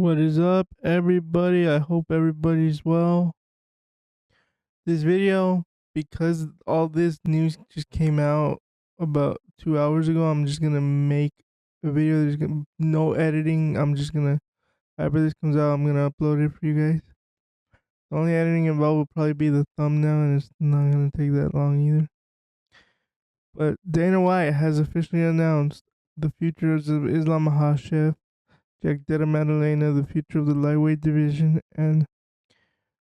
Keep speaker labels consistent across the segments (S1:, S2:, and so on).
S1: What is up, everybody? I hope everybody's well. This video, because all this news just came out about 2 hours ago, I'm just gonna make a video. There's no editing. I'm just gonna, after this comes out, I'm gonna upload it for you guys. The only editing involved will probably be the thumbnail, and it's not gonna take that long either. But Dana White has officially announced the future of Islam Makhachev, Jack Della Maddalena, the future of the lightweight division, and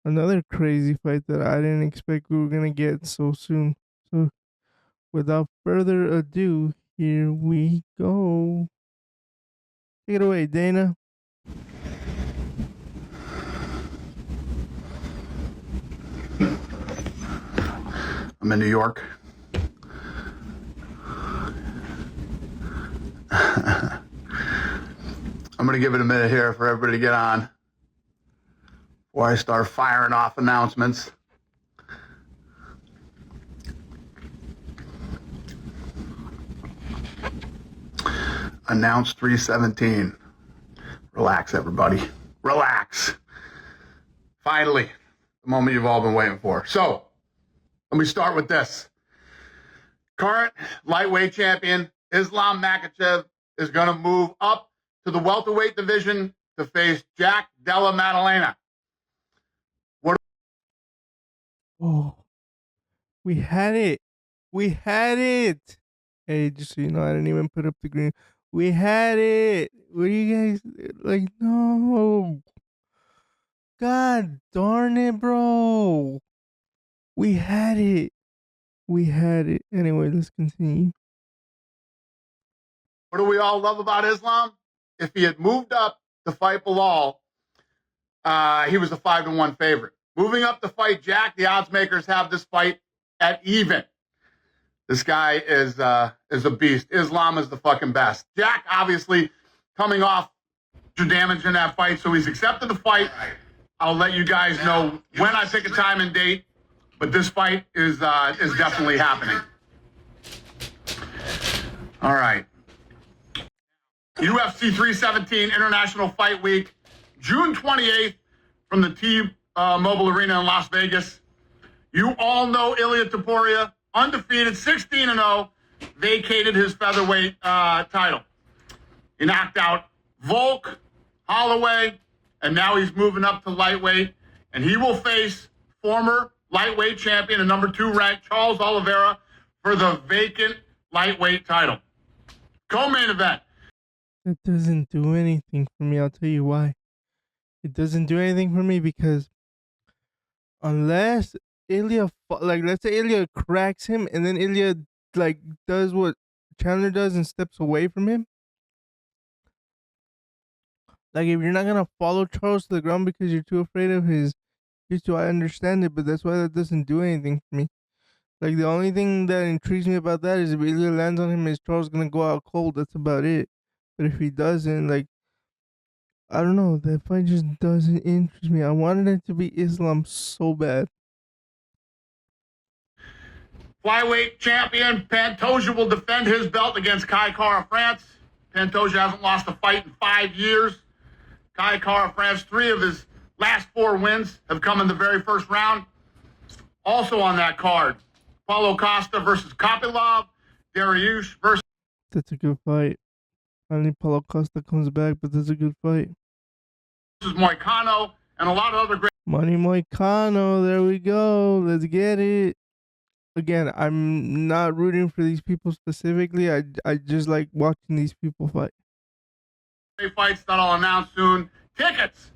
S1: another crazy fight that I didn't expect we were gonna get so soon. So, without further ado, here we go. Take it away, Dana.
S2: I'm in New York. I'm going to give it a minute here for everybody to get on before I start firing off announcements. Announce 317. Relax, everybody. Relax. Finally, the moment you've all been waiting for. So, let me start with this. Current lightweight champion Islam Makhachev is going to move up to the welterweight division to face Jack Della Maddalena.
S1: Oh, we had it. We had it. Hey, just so you know, I didn't even put up the green. We had it. What are you guys like? No. God darn it, bro. We had it. We had it. Anyway, let's continue.
S2: What do we all love about Islam? If he had moved up to fight Bilal, he was a 5-1 favorite. Moving up to fight Jack, the odds makers have this fight at even. This guy is a beast. Islam is the fucking best. Jack, obviously, coming off damage in that fight, so he's accepted the fight. I'll let you guys know when I pick a time and date, but this fight is definitely happening. All right. UFC 317 International Fight Week, June 28th from the T-Mobile Arena in Las Vegas. You all know Ilia Topuria, undefeated, 16-0, vacated his featherweight title. He knocked out Volk, Holloway, and now he's moving up to lightweight, and he will face former lightweight champion and number 2 ranked Charles Oliveira for the vacant lightweight title. Co-main event.
S1: That doesn't do anything for me. I'll tell you why. It doesn't do anything for me because unless Ilya, let's say Ilya cracks him and then Ilya, does what Chandler does and steps away from him. Like, if you're not gonna follow Charles to the ground because you're too afraid of his jiu-jitsu, I understand it, but that's why that doesn't do anything for me. Like, the only thing that intrigues me about that is if Ilya lands on him, is Charles gonna go out cold? That's about it. But if he doesn't, I don't know, that fight just doesn't interest me. I wanted it to be Islam so bad.
S2: Flyweight champion Pantoja will defend his belt against Kai Kara France. Pantoja hasn't lost a fight in 5 years. Kai Kara France, 3 of his last 4 wins have come in the very first round. Also on that card, Paulo Costa versus Kopylov, Dariush versus...
S1: That's a good fight. Finally, Paulo Costa comes back, but that's a good fight.
S2: Moicano, and a lot of other great...
S1: Money Moicano, there we go. Let's get it. Again, I'm not rooting for these people specifically. I just like watching these people fight.
S2: Fights that I'll announce soon. Tickets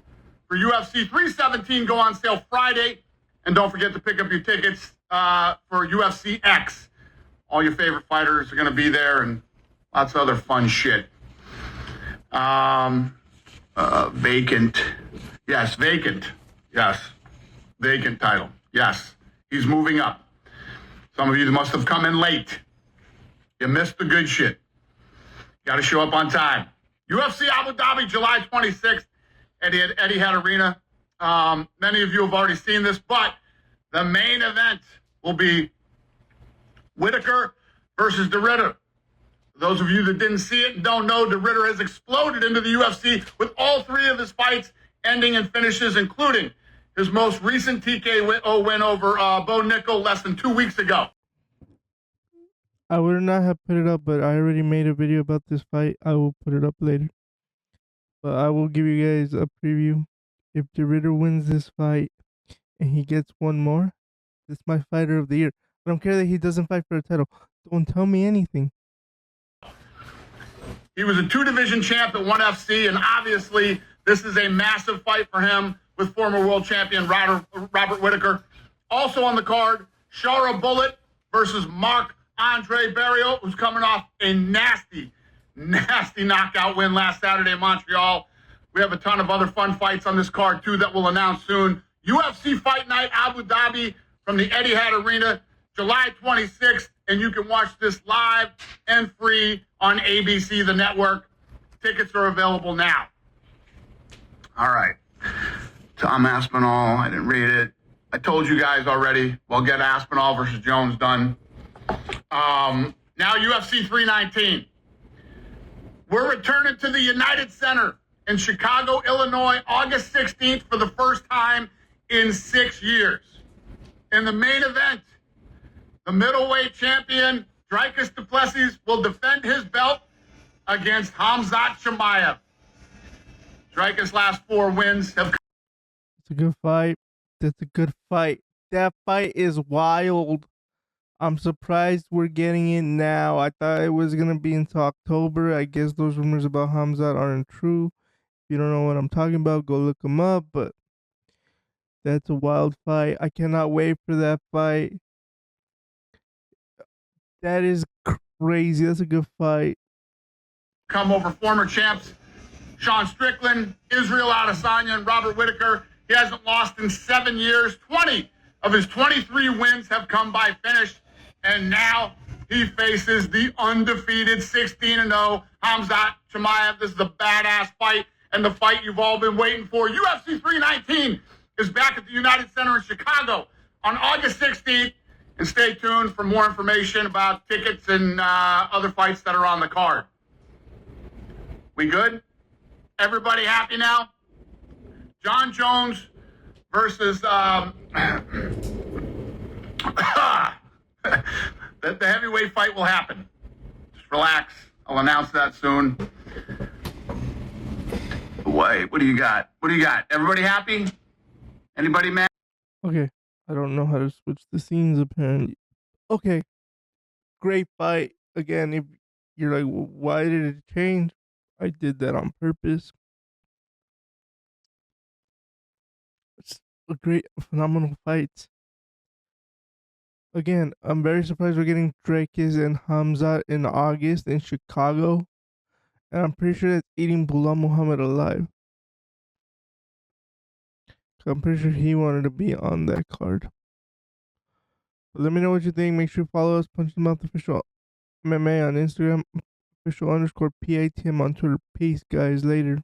S2: for UFC 317 go on sale Friday. And don't forget to pick up your tickets for UFC X. All your favorite fighters are going to be there and lots of other fun shit. Vacant. Yes, vacant. Yes. Vacant title. Yes. He's moving up. Some of you must have come in late. You missed the good shit. Got to show up on time. UFC Abu Dhabi, July 26th at Etihad Arena. Many of you have already seen this, but the main event will be Whitaker versus De Ridder. those of you that didn't see it and don't know, De Ridder has exploded into the UFC with all three of his fights ending in finishes, including his most recent TKO win over Bo Nickel less than 2 weeks ago.
S1: I would not have put it up, but I already made a video about this fight. I will put it up later. But I will give you guys a preview. If De Ridder wins this fight and he gets one more, it's my fighter of the year. I don't care that he doesn't fight for a title. Don't tell me anything.
S2: He was a 2-division champ at ONE FC, and obviously this is a massive fight for him with former world champion Robert Whittaker. Also on the card, Shara Bullet versus Marc-Andre Barriault, who's coming off a nasty knockout win last Saturday in Montreal. We have a ton of other fun fights on this card, too, that we'll announce soon. UFC Fight Night Abu Dhabi from the Etihad Arena, July 26th, and you can watch this live and free on ABC, the network. Tickets are available now. All right. Tom Aspinall, I didn't read it. I told you guys already, we'll get Aspinall versus Jones done. Now UFC 319. We're returning to the United Center in Chicago, Illinois, August 16th for the first time in 6 years. In the main event, the middleweight champion, Dricus du Plessis, will defend his belt against Khamzat Chimaev. Dricus' last 4 wins have...
S1: It's a good fight. That's a good fight. That fight is wild. I'm surprised we're getting it now. I thought it was going to be until October. I guess those rumors about Khamzat aren't true. If you don't know what I'm talking about, go look them up. But that's a wild fight. I cannot wait for that fight. That is crazy. That's a good fight.
S2: Come over former champs Sean Strickland, Israel Adesanya, and Robert Whittaker. He hasn't lost in 7 years. 20 of his 23 wins have come by finish. And now he faces the undefeated 16-0 Khamzat Chimaev. This is a badass fight and the fight you've all been waiting for. UFC 319 is back at the United Center in Chicago on August 16th. And stay tuned for more information about tickets and other fights that are on the card. We good? Everybody happy now? John Jones versus the heavyweight fight will happen. Just relax. I'll announce that soon. Wait, what do you got? What do you got? Everybody happy? Anybody mad?
S1: Okay. I don't know how to switch the scenes apparently. Okay. Great fight. Again, if you're like, well, why did it change? I did that on purpose. It's a great, phenomenal fight. Again, I'm very surprised we're getting Dricus and Khamzat in August in Chicago. And I'm pretty sure that's eating Bilal Muhammad alive. I'm pretty sure he wanted to be on that card. But let me know what you think. Make sure you follow us, Punch the Mouth Official MMA on Instagram, official _PITM on Twitter. Peace, guys. Later.